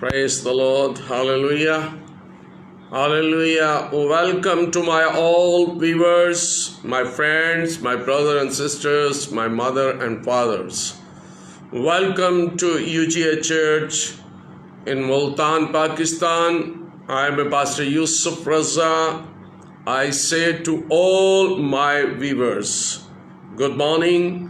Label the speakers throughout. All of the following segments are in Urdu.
Speaker 1: Praise the Lord. Hallelujah. Hallelujah. Welcome to my all viewers, my friends, my brothers and sisters, my mother and fathers. Welcome to UGA Church in Multan, Pakistan. I am Pastor Yusuf Raza. I say to all my viewers, good morning.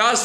Speaker 1: 10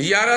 Speaker 1: 11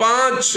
Speaker 1: 5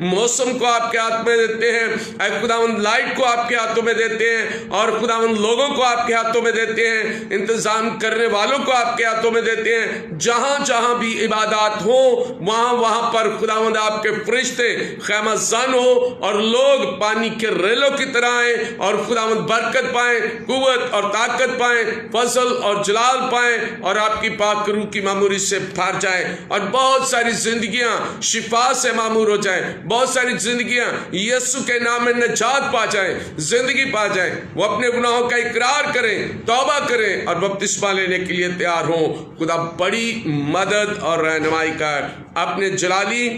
Speaker 1: موسم کو آپ کے ہاتھ میں دیتے ہیں، اے خداوند لائٹ کو آپ کے ہاتھوں میں دیتے ہیں، اور خداوند لوگوں کو آپ کے ہاتھوں میں دیتے ہیں، انتظام کرنے والوں کو آپ کے ہاتھوں میں دیتے ہیں۔ جہاں جہاں بھی عبادات ہو وہاں پر خداوند آپ کے فرشتے خیمہ زن ہو، اور لوگ پانی کے ریلوں کی طرح آئیں اور خداوند برکت پائیں، قوت اور طاقت پائیں، فضل اور جلال پائیں، اور آپ کی پاک روح کی معموری سے بھر جائیں، اور بہت ساری زندگیاں شفا سے معمور ہو جائیں، بہت ساری زندگیاں یسوع کے نام میں نجات پا جائیں، زندگی پا جائیں، وہ اپنے گناہوں کا اقرار کریں، توبہ کریں اور بپتسمہ لینے کے لیے تیار ہوں۔ خدا بڑی مدد اور رہنمائی کر، اپنے جلالی،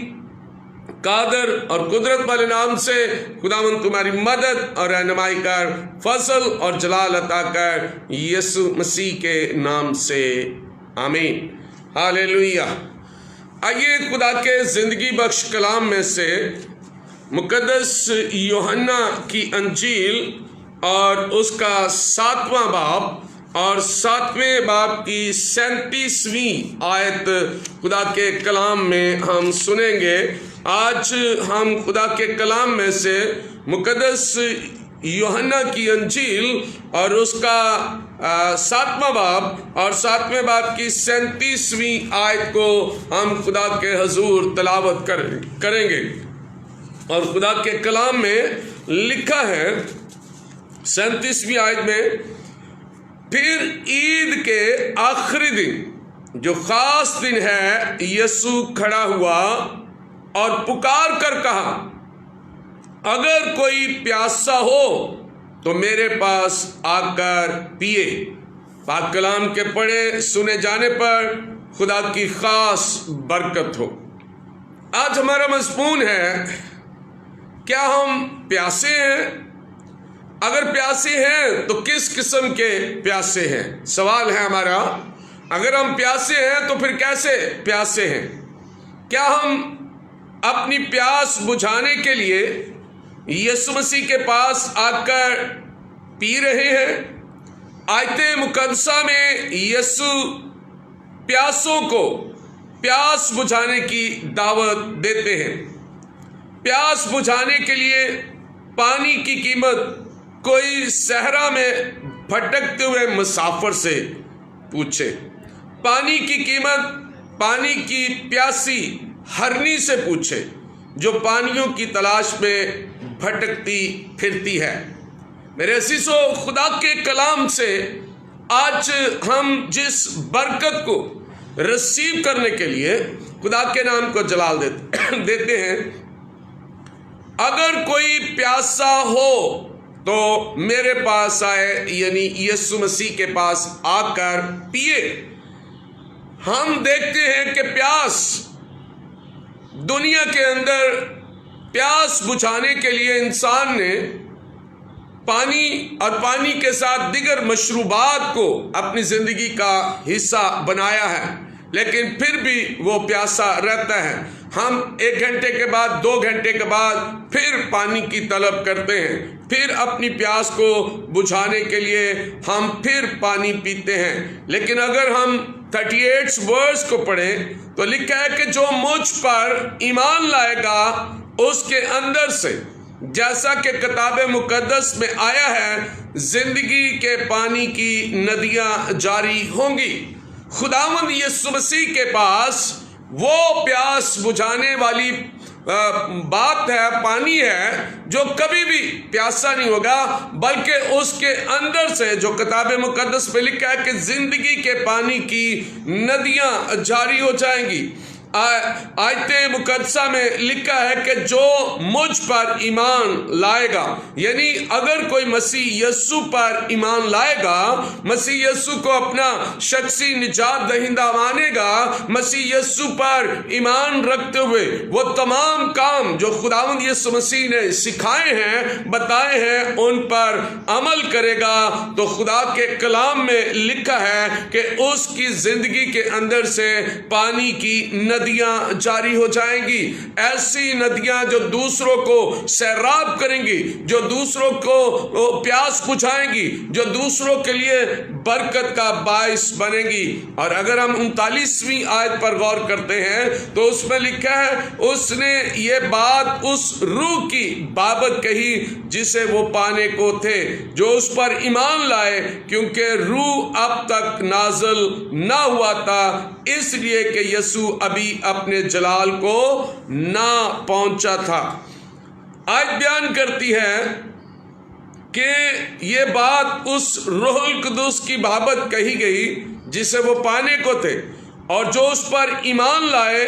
Speaker 1: قادر اور قدرت والے نام سے خداوند تمہاری مدد اور رہنمائی کر، فضل اور جلال عطا کر، یسوع مسیح کے نام سے آمین۔ ہاللیلویہ۔ آئیے خدا کے زندگی بخش کلام میں سے مقدس یوحنا کی انجیل اور اس کا 7واں باب اور 7ویں باب کی 37ویں آیت خدا کے کلام میں ہم سنیں گے۔ آج ہم خدا کے کلام میں سے مقدس یوحنا کی انجیل اور اس کا 7واں باب اور 7ویں باب کی 37ویں آیت کو ہم خدا کے حضور تلاوت کریں گے۔ اور خدا کے کلام میں لکھا ہے 37ویں آیت میں، پھر عید کے آخری دن جو خاص دن ہے، یسوع کھڑا ہوا اور پکار کر کہا، اگر کوئی پیاسا ہو تو میرے پاس آ کر پیے۔ پاک کلام کے پڑھے سنے جانے پر خدا کی خاص برکت ہو۔ آج ہمارا مضمون ہے، کیا ہم پیاسے ہیں؟ اگر پیاسے ہیں تو کس قسم کے پیاسے ہیں؟ سوال ہے ہمارا۔ اگر ہم پیاسے ہیں تو پھر کیسے پیاسے ہیں؟ کیا ہم اپنی پیاس بجھانے کے لیے یسوع مسیح کے پاس آ کر پی رہے ہیں؟ آیت مقدسہ میں یسوع پیاسوں کو پیاس بجھانے کی دعوت دیتے ہیں۔ پیاس بجھانے کے لیے پانی کی قیمت کوئی صحرا میں بھٹکتے ہوئے مسافر سے پوچھے، پانی کی قیمت پانی کی پیاسی ہرنی سے پوچھے جو پانیوں کی تلاش میں بھٹکتی پھرتی ہے۔ میرے عزیزو، خدا کے کلام سے آج ہم جس برکت کو ریسیو کرنے کے لیے خدا کے نام کو جلال دیتے ہیں، اگر کوئی پیاسا ہو تو میرے پاس آئے، یعنی یسوع مسیح کے پاس آ کر پیے۔ ہم دیکھتے ہیں کہ پیاس دنیا کے اندر پیاس بجھانے کے لیے انسان نے پانی اور پانی کے ساتھ دیگر مشروبات کو اپنی زندگی کا حصہ بنایا ہے، لیکن پھر بھی وہ پیاسا رہتا ہے۔ ہم 1 گھنٹے کے بعد 2 گھنٹے کے بعد پھر پانی کی طلب کرتے ہیں، پھر اپنی پیاس کو بجھانے کے لیے ہم پھر پانی پیتے ہیں۔ لیکن اگر ہم 38 ورس کو پڑھیں تو لکھا ہے کہ جو مجھ پر ایمان لائے گا اس کے اندر سے، جیسا کہ کتاب مقدس میں آیا ہے، زندگی کے پانی کی ندیاں جاری ہوں گی۔ خداوند یسوع مسیح کے پاس وہ پیاس بجھانے والی بات ہے، پانی ہے جو کبھی بھی پیاسا نہیں ہوگا، بلکہ اس کے اندر سے جو کتاب مقدس میں لکھا ہے کہ زندگی کے پانی کی ندیاں جاری ہو جائیں گی۔ آیت مقدسہ میں لکھا ہے کہ جو مجھ پر ایمان لائے گا، یعنی اگر کوئی مسیح یسوع پر ایمان لائے گا، مسیح یسوع کو اپنا شخصی نجات دہندہ مانے گا، مسیح یسوع پر ایمان رکھتے ہوئے وہ تمام کام جو خداوند یسوع مسیح نے سکھائے ہیں، بتائے ہیں، ان پر عمل کرے گا، تو خدا کے کلام میں لکھا ہے کہ اس کی زندگی کے اندر سے پانی کی ندی ندیاں جاری ہو جائیں گی، ایسی ندیاں جو دوسروں کو سیراب کریں گی، جو دوسروں کو پیاس بجھائیں گی، جو دوسروں کے لیے برکت کا باعث بنے گی۔ اور اگر ہم 39ویں آیت پر غور کرتے ہیں تو اس میں لکھا ہے اس نے یہ بات اس روح کی بابت کہی جسے وہ پانے کو تھے، جو اس پر ایمان لائے، کیونکہ روح اب تک نازل نہ ہوا تھا، اس لیے کہ یسوع ابھی اپنے جلال کو نہ پہنچا تھا۔ آیت بیان کرتی ہے کہ یہ بات اس روح القدس کی بابت کہی گئی جسے وہ پانے کو تھے اور جو اس پر ایمان لائے۔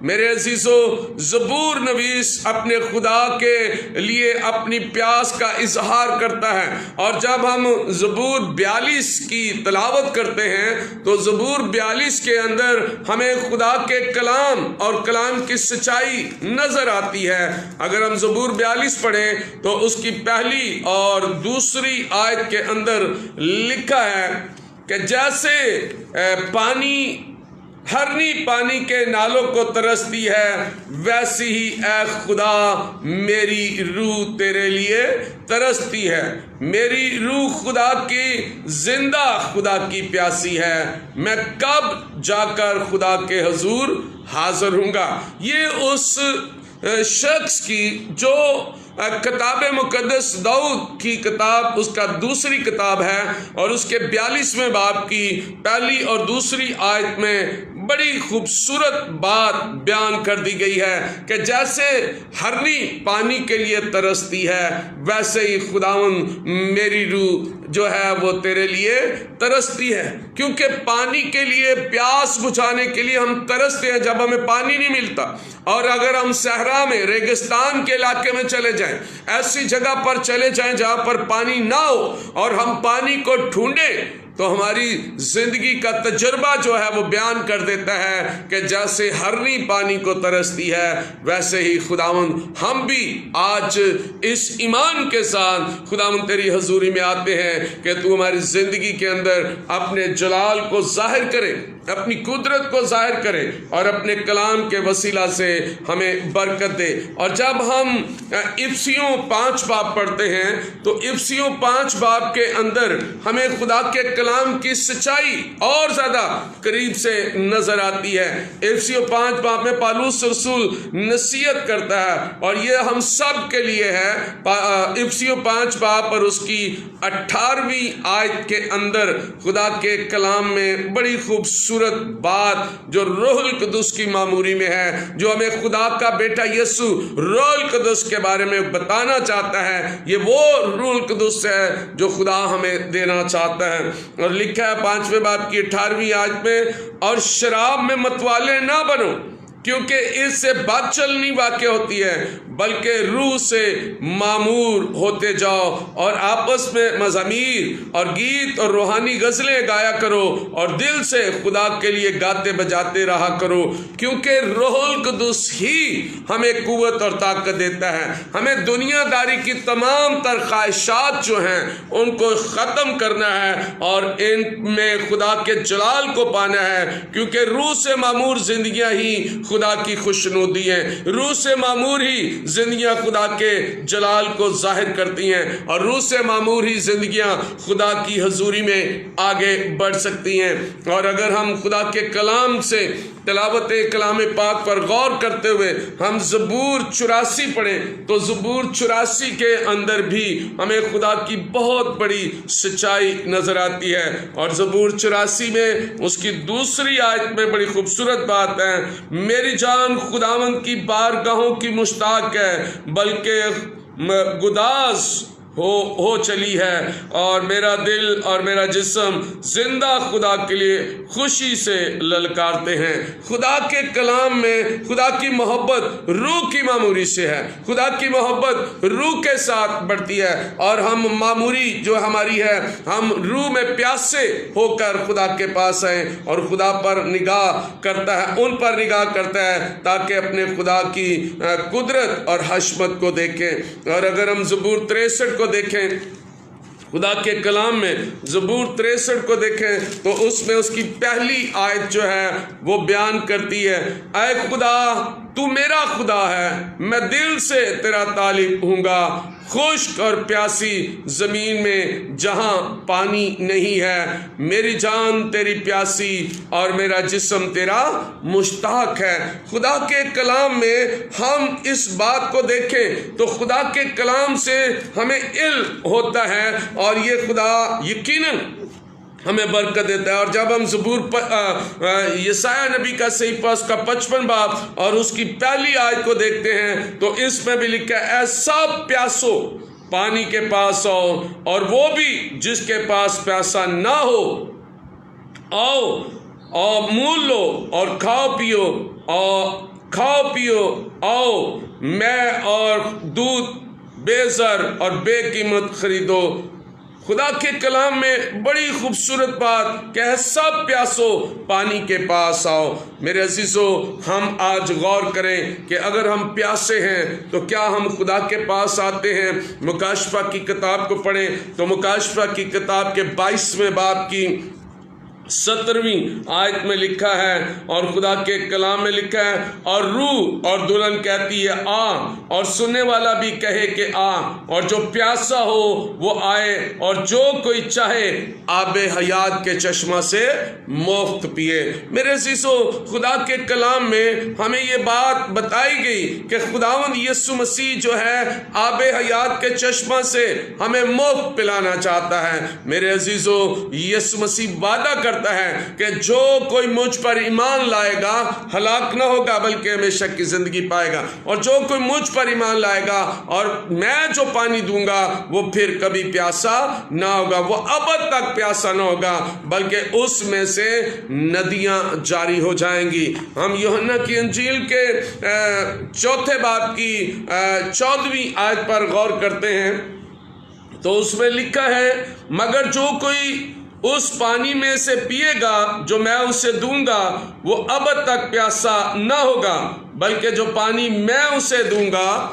Speaker 1: میرے عزیزو، زبور نویس اپنے خدا کے لیے اپنی پیاس کا اظہار کرتا ہے، اور جب ہم زبور 42 کی تلاوت کرتے ہیں تو زبور 42 کے اندر ہمیں خدا کے کلام اور کلام کی سچائی نظر آتی ہے۔ اگر ہم زبور 42 پڑھیں تو اس کی پہلی اور دوسری آیت کے اندر لکھا ہے کہ جیسے ہرنی پانی کے نالوں کو ترستی ہے، ویسی ہی اے خدا میری روح تیرے لیے ترستی ہے۔ میری روح خدا کی، زندہ خدا کی پیاسی ہے، میں کب جا کر خدا کے حضور حاضر ہوں گا۔ یہ اس شخص کی جو کتاب مقدس داؤد کی کتاب اس کا دوسری کتاب ہے، اور اس کے 42ویں باب کی پہلی اور دوسری آیت میں بڑی خوبصورت بات بیان کر دی گئی ہے کہ جیسے ہرنی پانی کے لیے ترستی ہے، ویسے ہی خداوند میری روح جو ہے وہ تیرے لیے ترستی ہے۔ کیونکہ پانی کے لیے، پیاس بجھانے کے لیے ہم ترستے ہیں جب ہمیں پانی نہیں ملتا، اور اگر ہم صحرا میں، ریگستان کے علاقے میں چلے جائیں، ایسی جگہ پر چلے جائیں جہاں پر پانی نہ ہو اور ہم پانی کو ڈھونڈیں، تو ہماری زندگی کا تجربہ جو ہے وہ بیان کر دیتا ہے کہ جیسے ہرنی پانی کو ترستی ہے، ویسے ہی خداوند ہم بھی آج اس ایمان کے ساتھ خداوند تیری حضوری میں آتے ہیں کہ تو ہماری زندگی کے اندر اپنے جلال کو ظاہر کرے، اپنی قدرت کو ظاہر کرے، اور اپنے کلام کے وسیلہ سے ہمیں برکت دے۔ اور جب ہم افسیوں 5 باب پڑھتے ہیں تو افسیوں 5 باب کے اندر ہمیں خدا کے کلام کی سچائی اور زیادہ قریب سے نظر آتی ہے۔ افسیوں 5 باب میں پالوس رسول نصیحت کرتا ہے، اور یہ ہم سب کے لیے ہے۔ افسیوں 5 باب اور اس کی 18ویں آیت کے اندر خدا کے کلام میں بڑی خوبصورت بات جو روح القدس کی معموری میں ہے، جو ہمیں خدا کا بیٹا یسوع روح القدس کے بارے میں بتانا چاہتا ہے۔ یہ وہ روح القدس ہے جو خدا ہمیں دینا چاہتا ہے، اور لکھا ہے 5ویں باب کی 18ویں آیت میں، اور شراب میں متوالے نہ بنو، کیونکہ اس سے بد چلنی واقع ہوتی ہے، بلکہ روح سے معمور ہوتے جاؤ، اور آپس میں مزامیر اور گیت اور روحانی غزلیں گایا کرو، اور دل سے خدا کے لیے گاتے بجاتے رہا کرو، کیونکہ روح القدس ہی ہمیں قوت اور طاقت دیتا ہے۔ ہمیں دنیا داری کی تمام تر خواہشات جو ہیں ان کو ختم کرنا ہے، اور ان میں خدا کے جلال کو پانا ہے، کیونکہ روح سے معمور زندگیاں ہی خدا کی خوشنودی ہیں، روح سے معمور ہی زندگیاں خدا کے جلال کو ظاہر کرتی ہیں، اور روح سے معمور ہی زندگیاں خدا کی حضوری میں آگے بڑھ سکتی ہیں۔ اور اگر ہم خدا کے کلام سے تلاوت کلام پاک پر غور کرتے ہوئے ہم زبور 84 پڑھیں تو زبور 84 کے اندر بھی ہمیں خدا کی بہت بڑی سچائی نظر آتی ہے، اور زبور 84 میں اس کی دوسری آیت میں بڑی خوبصورت بات ہے، میری جان خداوند کی بارگاہوں کی مشتاق ہے، بلکہ گداز ہو چلی ہے، اور میرا دل اور میرا جسم زندہ خدا کے لیے خوشی سے للکارتے ہیں۔ خدا کے کلام میں خدا کی محبت روح کی معموری سے ہے، خدا کی محبت روح کے ساتھ بڑھتی ہے، اور ہم معموری جو ہماری ہے، ہم روح میں پیاسے ہو کر خدا کے پاس آئیں، اور خدا پر نگاہ کرتا ہے، ان پر نگاہ کرتا ہے تاکہ اپنے خدا کی قدرت اور حشمت کو دیکھیں۔ اور اگر ہم زبور 63 کو دیکھیں خدا کے کلام میں زبور 63 کو دیکھیں تو اس میں اس کی پہلی آیت جو ہے وہ بیان کرتی ہے، اے خدا تو میرا خدا ہے، میں دل سے تیرا طالب ہوں گا، خشک اور پیاسی زمین میں جہاں پانی نہیں ہے، میری جان تیری پیاسی اور میرا جسم تیرا مشتاق ہے۔ خدا کے کلام میں ہم اس بات کو دیکھیں تو خدا کے کلام سے ہمیں علم ہوتا ہے اور یہ خدا یقیناً ہمیں برکت دیتا ہے۔ اور جب ہم زبور یسایہ نبی کا صحیفہ اس کا 55 باب اور اس کی پہلی آیت کو دیکھتے ہیں تو اس میں بھی لکھا ہے، اے سب پیاسو پانی کے پاس آؤ، اور وہ بھی جس کے پاس پیاسا نہ ہو آؤ اور مول لو اور کھاؤ پیو آؤ، میں اور دودھ بے زر اور بے قیمت خریدو۔ خدا کے کلام میں بڑی خوبصورت بات کہ سب پیاسو پانی کے پاس آؤ۔ میرے عزیزو، ہم آج غور کریں کہ اگر ہم پیاسے ہیں تو کیا ہم خدا کے پاس آتے ہیں؟ مکاشفہ کی کتاب کو پڑھیں تو مکاشفہ کی کتاب کے 22ویں باب کی 17ویں آیت میں لکھا ہے، اور خدا کے کلام میں لکھا ہے، اور روح اور دلہن کہتی ہے آ، اور سننے والا بھی کہے کہ آ، اور جو پیاسا ہو وہ آئے، اور جو کوئی چاہے آب حیات کے چشمہ سے مفت پیے۔ میرے عزیزو، خدا کے کلام میں ہمیں یہ بات بتائی گئی کہ خداوند یسوع مسیح جو ہے آب حیات کے چشمہ سے ہمیں مفت پلانا چاہتا ہے۔ میرے عزیزو، یسوع مسیح وعدہ کرتا ہے کہ جو کوئی مجھ پر ایمان لائے گا ہلاک نہ ہوگا بلکہ ہمیشہ کی زندگی پائے گا، اور جو کوئی مجھ پر ایمان لائے گا اور میں جو پانی دوں گا وہ پھر کبھی پیاسا نہ ہوگا، وہ ابد تک پیاسا نہ ہوگا بلکہ اس میں سے ندیاں جاری ہو جائیں گی۔ ہم یوحنا کی انجیل کے 4 باب کی 14ویں آیت پر غور کرتے ہیں تو اس میں لکھا ہے، مگر جو کوئی اس پانی میں سے پیے گا جو میں اسے دوں گا وہ ابد تک پیاسا نہ ہوگا، بلکہ جو پانی میں اسے دوں گا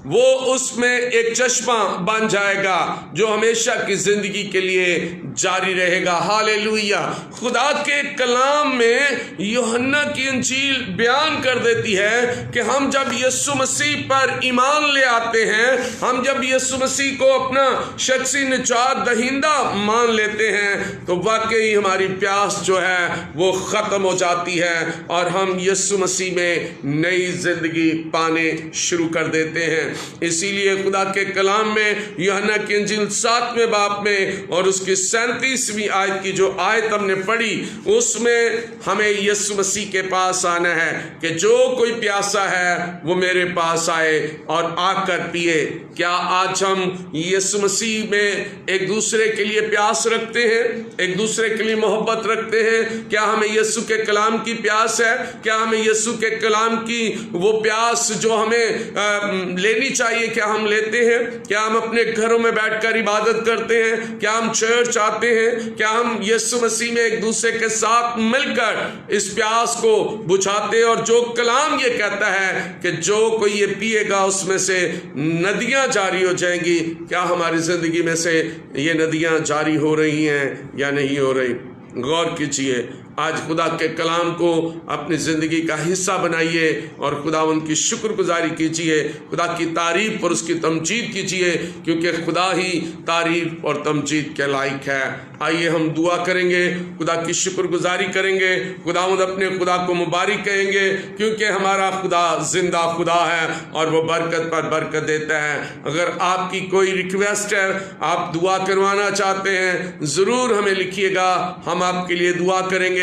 Speaker 1: وہ اس میں ایک چشمہ بن جائے گا جو ہمیشہ کی زندگی کے لیے جاری رہے گا۔ ہالیلویہ۔ خدا کے کلام میں یوحنا کی انجیل بیان کر دیتی ہے کہ ہم جب یسوع مسیح پر ایمان لے آتے ہیں، ہم جب یسوع مسیح کو اپنا شخصی نجات دہندہ مان لیتے ہیں تو واقعی ہماری پیاس جو ہے وہ ختم ہو جاتی ہے اور ہم یسوع مسیح میں نئی زندگی پانے شروع کر دیتے ہیں۔ اسی لیے خدا کے کلام میں یوحنا کی انجیل 7ویں باب میں اور اس کی 37ویں آیت کی جو آیت ہم نے پڑھی اس میں ہمیں یسوع مسیح کے پاس آنا ہے کہ جو کوئی پیاسا ہے وہ میرے پاس آئے اور آ کر پیے۔ کیا آج ہم یسوع مسیح میں ایک دوسرے کے لیے پیاس رکھتے ہیں، ایک دوسرے کے لیے محبت رکھتے ہیں؟ کیا ہمیں یسوع کے کلام کی پیاس ہے؟ کیا ہمیں یسوع کے کلام کی وہ پیاس جو ہمیں لینی چاہیے کیا ہم لیتے ہیں؟ کیا ہم اپنے گھروں میں بیٹھ کر عبادت کرتے ہیں؟ کیا ہم چرچ آتے ہیں؟ کیا ہم یسوع مسیح میں ایک دوسرے کے ساتھ مل کر اس پیاس کو بجھاتے ہیں؟ اور جو کلام یہ کہتا ہے کہ جو کوئی یہ پیے گا اس میں سے ندیاں جاری ہو جائیں گی، کیا ہماری زندگی میں سے یہ ندیاں جاری ہو رہی ہیں یا نہیں ہو رہی؟ غور کیجئے۔ آج خدا کے کلام کو اپنی زندگی کا حصہ بنائیے اور خداوند کی شکر گزاری کیجیے، خدا کی تعریف اور اس کی تمجید کیجیے، کیونکہ خدا ہی تعریف اور تمجید کے لائق ہے۔ آئیے ہم دعا کریں گے، خدا کی شکر گزاری کریں گے، خداوند اپنے خدا کو مبارک کہیں گے، کیونکہ ہمارا خدا زندہ خدا ہے اور وہ برکت پر برکت دیتا ہے۔ اگر آپ کی کوئی ریکویسٹ ہے، آپ دعا کروانا چاہتے ہیں، ضرور ہمیں لکھیے گا، ہم آپ کے لیے دعا کریں گے،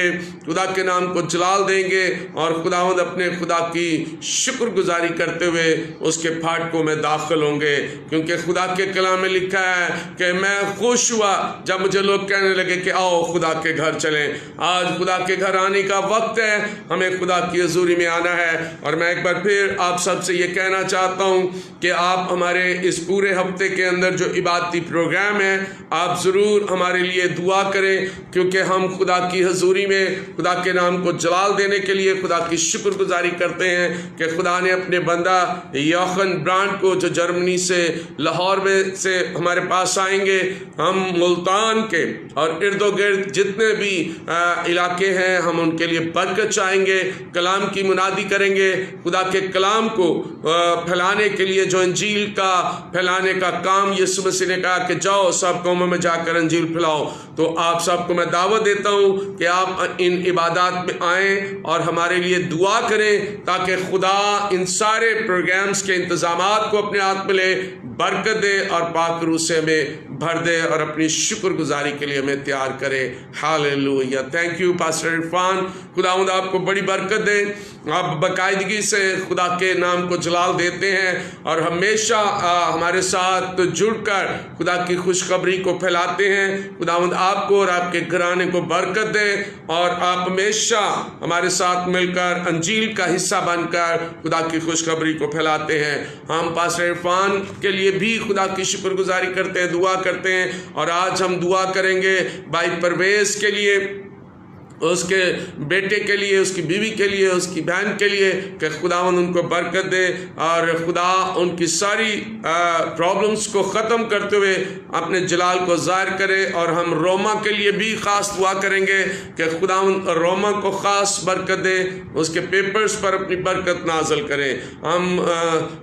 Speaker 1: خدا کے نام کو جلال دیں گے اور خداوند اپنے خدا کی شکر گزاری کرتے ہوئے اس کے پھاٹکوں میں داخل ہوں گے، کیونکہ خدا کے کلام میں لکھا ہے کہ میں خوش ہوا جب مجھے لوگ کہنے لگے کہ آؤ خدا کے گھر چلیں۔ آج خدا کے گھر آنے کا وقت ہے، ہمیں خدا کی حضوری میں آنا ہے، اور میں ایک بار پھر آپ سب سے یہ کہنا چاہتا ہوں کہ آپ ہمارے اس پورے ہفتے کے اندر جو عبادتی پروگرام ہے آپ ضرور ہمارے لیے دعا کریں، کیونکہ ہم خدا کی حضوری میں خدا کے نام کو جلال دینے کے لیے خدا کی شکر گزاری کرتے ہیں کہ خدا نے اپنے بندہ یوحنا برانڈ کو جو جرمنی سے لاہور میں سے ہمارے پاس آئیں گے، ہم ملتان کے اور ارد و گرد جتنے بھی علاقے ہیں ہم ان کے لیے برکت چاہیں گے، کلام کی منادی کریں گے، خدا کے کلام کو پھیلانے کے لیے جو انجیل کا پھیلانے کا کام یسوع مسیح نے کہا کہ جاؤ سب قوموں میں جا کر انجیل پھیلاؤ، تو آپ سب کو میں دعوت دیتا ہوں کہ آپ ان عبادات میں آئیں اور ہمارے لیے دعا کریں تاکہ خدا ان سارے پروگرامز کے انتظامات کو اپنے ہاتھ میں لے، برکت دے اور پاک روح سے ہمیں بھر دے اور اپنی شکر گزاری کے لیے ہمیں تیار کرے۔ Hallelujah. Thank you pastor Irfan, خداوند آپ کو بڑی برکت دے، آپ باقاعدگی سے خدا کے نام کو جلال دیتے ہیں اور ہمیشہ ہمارے ساتھ جڑ کر خدا کی خوشخبری کو پھیلاتے ہیں۔ خداوند آپ کو اور آپ کے گھرانے کو برکت دے اور آپ ہمیشہ ہمارے ساتھ مل کر انجیل کا حصہ بن کر خدا کی خوشخبری کو پھیلاتے ہیں۔ ہم پاسٹر عرفان کے لیے بھی خدا کی شکر گزاری کرتے ہیں، دعا کرتے ہیں، اور آج ہم دعا کریں گے بھائی پرویز کے لیے، اس کے بیٹے کے لیے، اس کی بیوی کے لیے، اس کی بہن کے لیے کہ خداوند ان کو برکت دے اور خدا ان کی ساری پرابلمز کو ختم کرتے ہوئے اپنے جلال کو ظاہر کرے۔ اور ہم روما کے لیے بھی خاص دعا کریں گے کہ خداوند روما کو خاص برکت دے، اس کے پیپرز پر اپنی برکت نازل کرے۔ ہم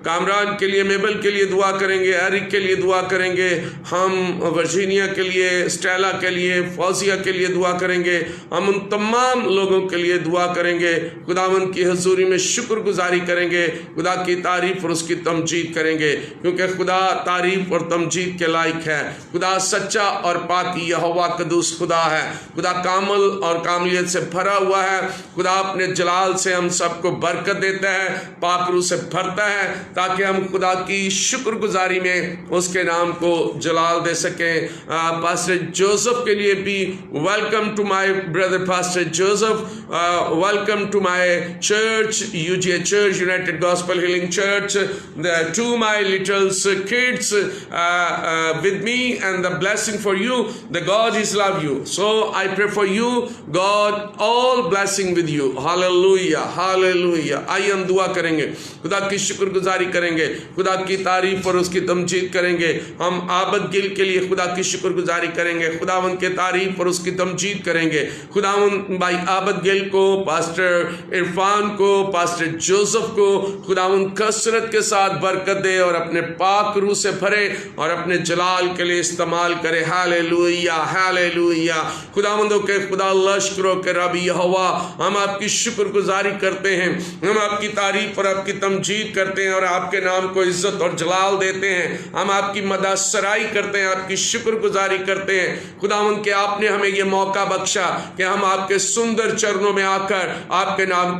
Speaker 1: کامران کے لیے، میبل کے لیے دعا کریں گے، ایرک کے لیے دعا کریں گے، ہم ورجینیا کے لیے، اسٹیلا کے لیے، فوزیہ کے لیے دعا کریں گے، ہم ان تمام لوگوں کے لیے دعا کریں گے، خداوند کی حضوری میں شکر گزاری کریں گے، خدا کی تعریف اور اس کی تمجید کریں گے، کیونکہ خدا تعریف اور تمجید کے لائق ہے۔ خدا سچا اور پاک یہوہ قدوس خدا ہے، خدا کامل اور کاملیت سے بھرا ہوا ہے۔ خدا اپنے جلال سے ہم سب کو برکت دیتا ہے، پاک روح سے بھرتا ہے تاکہ ہم خدا کی شکر گزاری میں اس کے نام کو جلال دے سکیں۔ پاسٹر جوزف کے لیے بھی welcome to my brother Pastor Joseph, welcome to my church, UGA Church, United Gospel Healing Church, to my little kids with me, and the blessing for you, the God is love you. So I pray for you, God, all blessing with you. Hallelujah, hallelujah. آئیے ہم دعا کریں گے، خدا کی شکر گزاری کریں گے، خدا کی تعریف اور اس کی تمجید کریں گے۔ ہم عابد گل کے لیے خدا کی شکر گزاری کریں گے، خداوند کے تعریف اور اس کی تمجید کریں گے۔ خداوند بھائی عابد گل کو، پاسٹر عرفان کو، پاسٹر جوزف کو خداوند کثرت کے ساتھ برکت دے اور اپنے پاک روح سے بھرے اور اپنے جلال کے لیے استعمال کرے۔ Hallelujah, hallelujah. خداوندوں کے خدا لشکروں کے رب یہوہ، ہم آپ کی شکر گزاری کرتے ہیں، ہم آپ کی تعریف اور آپ کی تمجید کرتے ہیں اور آپ کے نام کو عزت اور جلال دیتے ہیں۔ ہم آپ کی مدح سرائی کرتے ہیں، آپ کی شکر گزاری کرتے ہیں خداوند کہ آپ نے ہمیں یہ موقع بخشا کہ ہم آپ کے سندر چرنوں میں آ کر آپ کے نام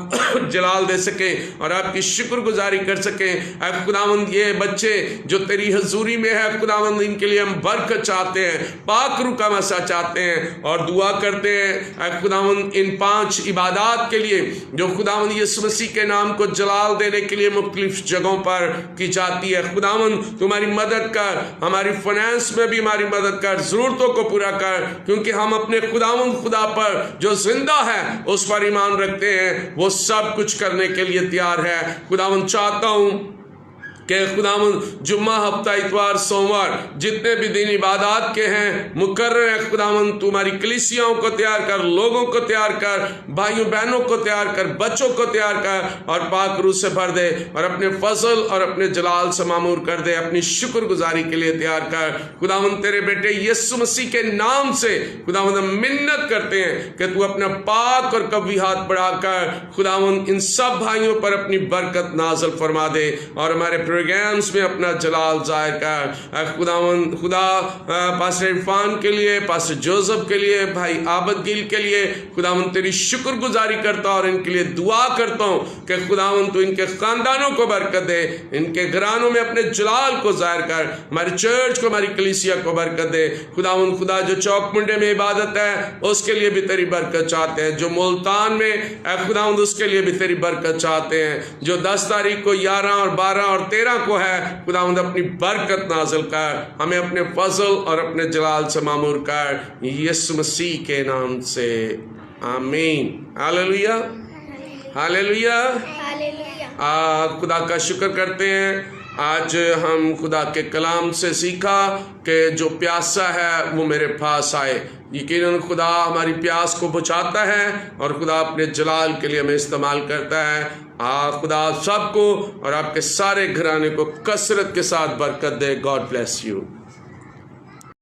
Speaker 1: جلال دے سکیں اور آپ کی شکر گزاری کر سکیں۔ اے خداوند یہ بچے جو تیری حضوری میں ہے خداوند، ان کے لیے ہم برکت چاہتے ہیں، پاک روح کا مسا چاہتے ہیں اور دعا کرتے ہیں اے خداوند ان 5 عبادات کے لیے جو خداوند یسوع مسیح کے نام کو جلال دینے کے لیے مختلف جگہوں پر کی جاتی ہے۔ خداوند تمہاری مدد کر، ہماری فنانس میں بھی ہماری مدد کر، ضرورتوں کو پورا کر، کیونکہ ہم اپنے خداوند خدا پر جو زندہ ہے اس پر ایمان رکھتے ہیں، وہ سب کچھ کرنے کے لیے تیار ہے۔ خداوند چاہتا ہوں کہ خداوند جمعہ، ہفتہ، اتوار، سوموار جتنے بھی دن عبادات کے ہیں مقرر ہے خداوند، تمہاری کلیسیاؤں کو تیار کر، لوگوں کو تیار کر، بھائیوں بہنوں کو تیار کر، بچوں کو تیار کر اور پاک روح سے بھر دے اور اپنے فضل اور اپنے جلال سے معمور کر دے، اپنی شکر گزاری کے لیے تیار کر۔ خداوند تیرے بیٹے یسوع مسیح کے نام سے خداوند ہم منت کرتے ہیں کہ تو اپنا پاک اور قوی ہاتھ بڑھا کر خداوند ان سب بھائیوں پر اپنی برکت نازل فرما دے اور ہمارے پروگرامز میں اپنا جلال ظاہر کر۔ خداوند خدا پاسٹر عرفان کے لیے، پاسٹر جوزف کے لیے، بھائی عابد گل کے لیے خداوند تیری شکر گزاری کرتا ہوں اور ان کے لیے دعا کرتا ہوں کہ خداوند تو ان کے خاندانوں کو برکت دے، ان کے گھرانوں میں اپنے جلال کو ظاہر کر، ہماری چرچ کو، ہماری کلیسیا کو برکت دے۔ خداوند خدا جو چوک منڈے میں عبادت ہے اس کے لیے بھی تیری برکت چاہتے ہیں، جو ملتان میں اے خداوند اس کے لیے بھی تیری برکت چاہتے ہیں، جو 10 تاریخ کو 11 اور 12 اور 13 کو ہے خداوند اپنی برکت نازل کر، ہمیں اپنے فضل اور اپنے جلال سے معمور کر، یسوع مسیح کے نام سے آمین. Hallelujah hallelujah. خدا کا شکر کرتے ہیں. آج ہم خدا کے کلام سے سیکھا کہ جو پیاسا ہے وہ میرے پاس آئے. یقیناً خدا ہماری پیاس کو بجھاتا ہے اور خدا اپنے جلال کے لیے ہمیں استعمال کرتا ہے. خدا سب کو اور آپ کے سارے گھرانے کو کثرت کے ساتھ برکت دے. God bless you.